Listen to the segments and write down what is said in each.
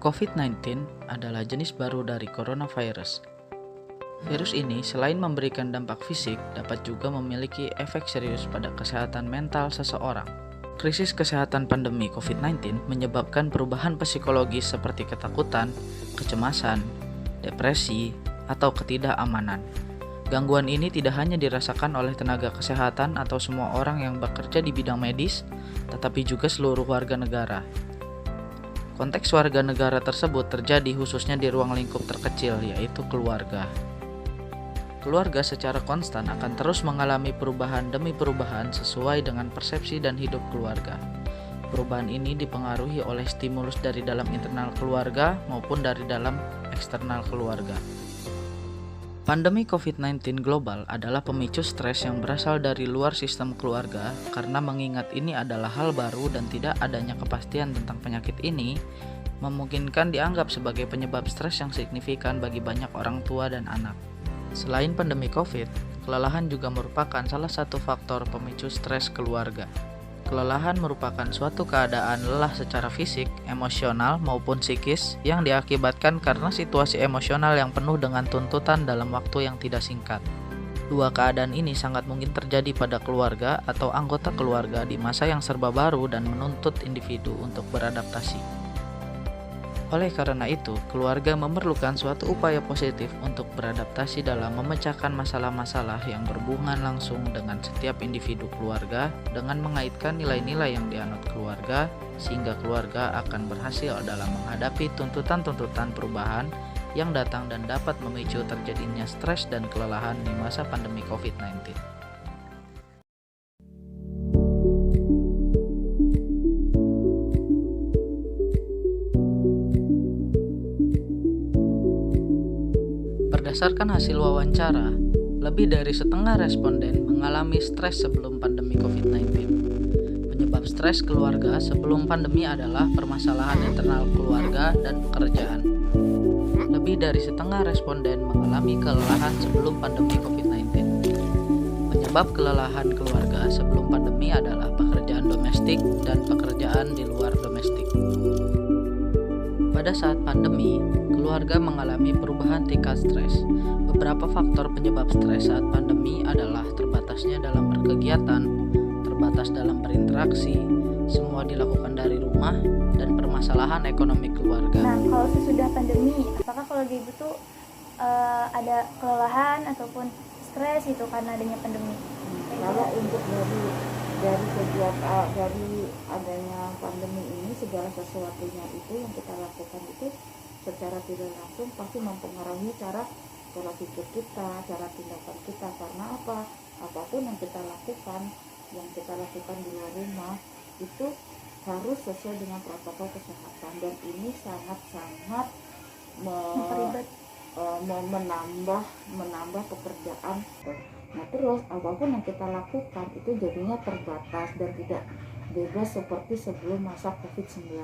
COVID-19 adalah jenis baru dari coronavirus. Virus ini selain memberikan dampak fisik, dapat juga memiliki efek serius pada kesehatan mental seseorang. Krisis kesehatan pandemi COVID-19 menyebabkan perubahan psikologis seperti ketakutan, kecemasan, depresi, atau ketidakamanan. Gangguan ini tidak hanya dirasakan oleh tenaga kesehatan atau semua orang yang bekerja di bidang medis, tetapi juga seluruh warga negara. Konteks warga negara tersebut terjadi khususnya di ruang lingkup terkecil, yaitu keluarga. Keluarga secara konstan akan terus mengalami perubahan demi perubahan sesuai dengan persepsi dan hidup keluarga. Perubahan ini dipengaruhi oleh stimulus dari dalam internal keluarga maupun dari dalam eksternal keluarga. Pandemi COVID-19 global adalah pemicu stres yang berasal dari luar sistem keluarga karena mengingat ini adalah hal baru dan tidak adanya kepastian tentang penyakit ini memungkinkan dianggap sebagai penyebab stres yang signifikan bagi banyak orang tua dan anak. Selain pandemi COVID, kelelahan juga merupakan salah satu faktor pemicu stres keluarga. Kelelahan merupakan suatu keadaan lelah secara fisik, emosional, maupun psikis yang diakibatkan karena situasi emosional yang penuh dengan tuntutan dalam waktu yang tidak singkat. Dua keadaan ini sangat mungkin terjadi pada keluarga atau anggota keluarga di masa yang serba baru dan menuntut individu untuk beradaptasi. Oleh karena itu, keluarga memerlukan suatu upaya positif untuk beradaptasi dalam memecahkan masalah-masalah yang berhubungan langsung dengan setiap individu keluarga dengan mengaitkan nilai-nilai yang dianut keluarga, sehingga keluarga akan berhasil dalam menghadapi tuntutan-tuntutan perubahan yang datang dan dapat memicu terjadinya stres dan kelelahan di masa pandemi COVID-19. Berdasarkan hasil wawancara, lebih dari setengah responden mengalami stres sebelum pandemi COVID-19. Penyebab stres keluarga sebelum pandemi adalah permasalahan internal keluarga dan pekerjaan. Lebih dari setengah responden mengalami kelelahan sebelum pandemi COVID-19. Penyebab kelelahan keluarga sebelum pandemi adalah pekerjaan domestik dan pekerjaan di luar domestik. Pada saat pandemi, keluarga mengalami perubahan tingkat stres. Beberapa faktor penyebab stres saat pandemi adalah terbatasnya dalam berkegiatan, terbatas dalam berinteraksi, semua dilakukan dari rumah, dan permasalahan ekonomi keluarga. Nah, kalau sesudah pandemi, apakah keluarga ibu tuh ada kelelahan ataupun stres itu karena adanya pandemi? Kalau untuk dari kegiatan dari adanya pandemi ini, segala sesuatunya itu yang kita lakukan itu secara tidak langsung pasti mempengaruhi cara pikir kita, cara tindakan kita. Karena apa? Apapun yang kita lakukan di luar rumah itu harus sesuai dengan protokol kesehatan, dan ini sangat-sangat menambah pekerjaan. Nah, terus apapun yang kita lakukan itu jadinya terbatas dan tidak bebas seperti sebelum masa COVID-19.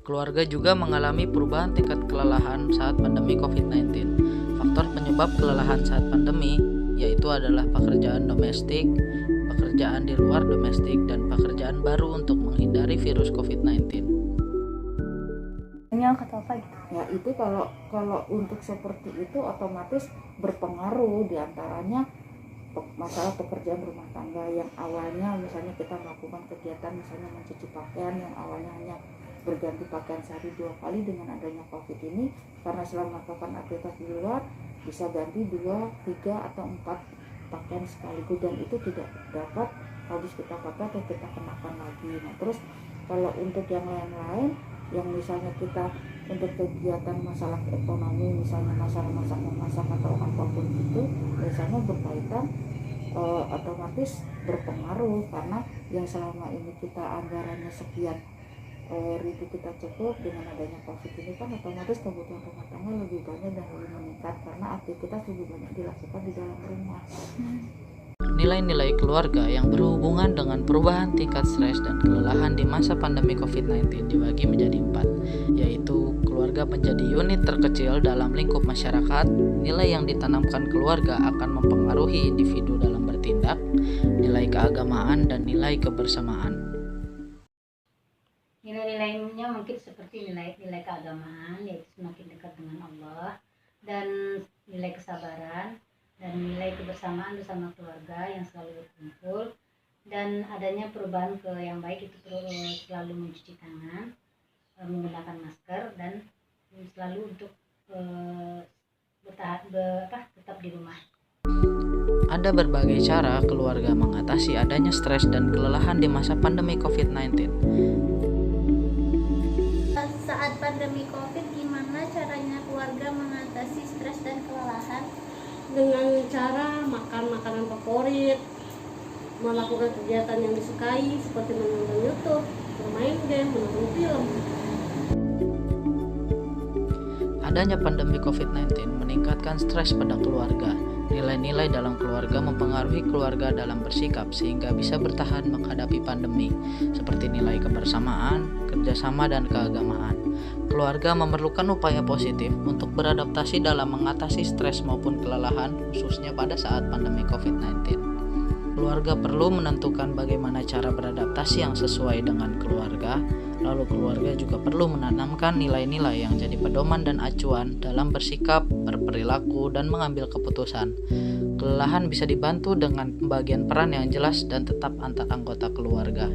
Keluarga juga mengalami perubahan tingkat kelelahan saat pandemi COVID-19. Faktor penyebab kelelahan saat pandemi yaitu adalah pekerjaan domestik, pekerjaan di luar domestik, dan pekerjaan baru untuk menghindari virus COVID-19. Atau apa gitu? Ya, itu kalau untuk seperti itu otomatis berpengaruh, diantaranya masalah pekerjaan rumah tangga yang awalnya misalnya kita melakukan kegiatan misalnya mencuci pakaian yang awalnya hanya berganti pakaian sehari 2 kali, dengan adanya COVID ini karena selalu melakukan aktivitas di luar bisa ganti 2, 3 atau 4 pakaian sekaligus, dan itu tidak dapat habis kita pakai atau kita kenakan lagi. Nah, terus kalau untuk yang lain-lain yang misalnya kita untuk kegiatan masalah ekonomi, misalnya masalah memasak atau apapun itu, biasanya berkaitan otomatis berpengaruh, karena yang selama ini kita anggarannya sekian ribu kita cukup, dengan adanya COVID ini kan otomatis kebutuhan rumah tangga lebih banyak dan lebih meningkat karena aktivitas lebih banyak dilakukan di dalam rumah. Nilai-nilai keluarga yang berhubungan dengan perubahan tingkat stres dan kelelahan di masa pandemi COVID-19 dibagi menjadi 4, yaitu keluarga menjadi unit terkecil dalam lingkup masyarakat, nilai yang ditanamkan keluarga akan mempengaruhi individu dalam bertindak, nilai keagamaan, dan nilai kebersamaan. Nilai nilainya mungkin seperti nilai-nilai keagamaan, yaitu semakin dekat dengan Allah, dan nilai kesabaran, dan nilai kebersamaan bersama keluarga yang selalu berkumpul, dan adanya perubahan ke yang baik, itu selalu mencuci tangan, menggunakan masker, dan selalu untuk tetap di rumah. Ada berbagai cara keluarga mengatasi adanya stres dan kelelahan di masa pandemi COVID-19. Saat pandemi COVID, gimana caranya keluarga mengatasi stres dan kelelahan? Dengan cara makan makanan favorit, melakukan kegiatan yang disukai seperti menonton YouTube, bermain game, menonton film. Adanya pandemi COVID-19 meningkatkan stres pada keluarga. Nilai-nilai dalam keluarga mempengaruhi keluarga dalam bersikap sehingga bisa bertahan menghadapi pandemi, seperti nilai kebersamaan, kerjasama, dan keagamaan. Keluarga memerlukan upaya positif untuk beradaptasi dalam mengatasi stres maupun kelelahan, khususnya pada saat pandemi COVID-19. Keluarga perlu menentukan bagaimana cara beradaptasi yang sesuai dengan keluarga, lalu keluarga juga perlu menanamkan nilai-nilai yang jadi pedoman dan acuan dalam bersikap, berperilaku, dan mengambil keputusan. Kelelahan bisa dibantu dengan pembagian peran yang jelas dan tetap antar anggota keluarga.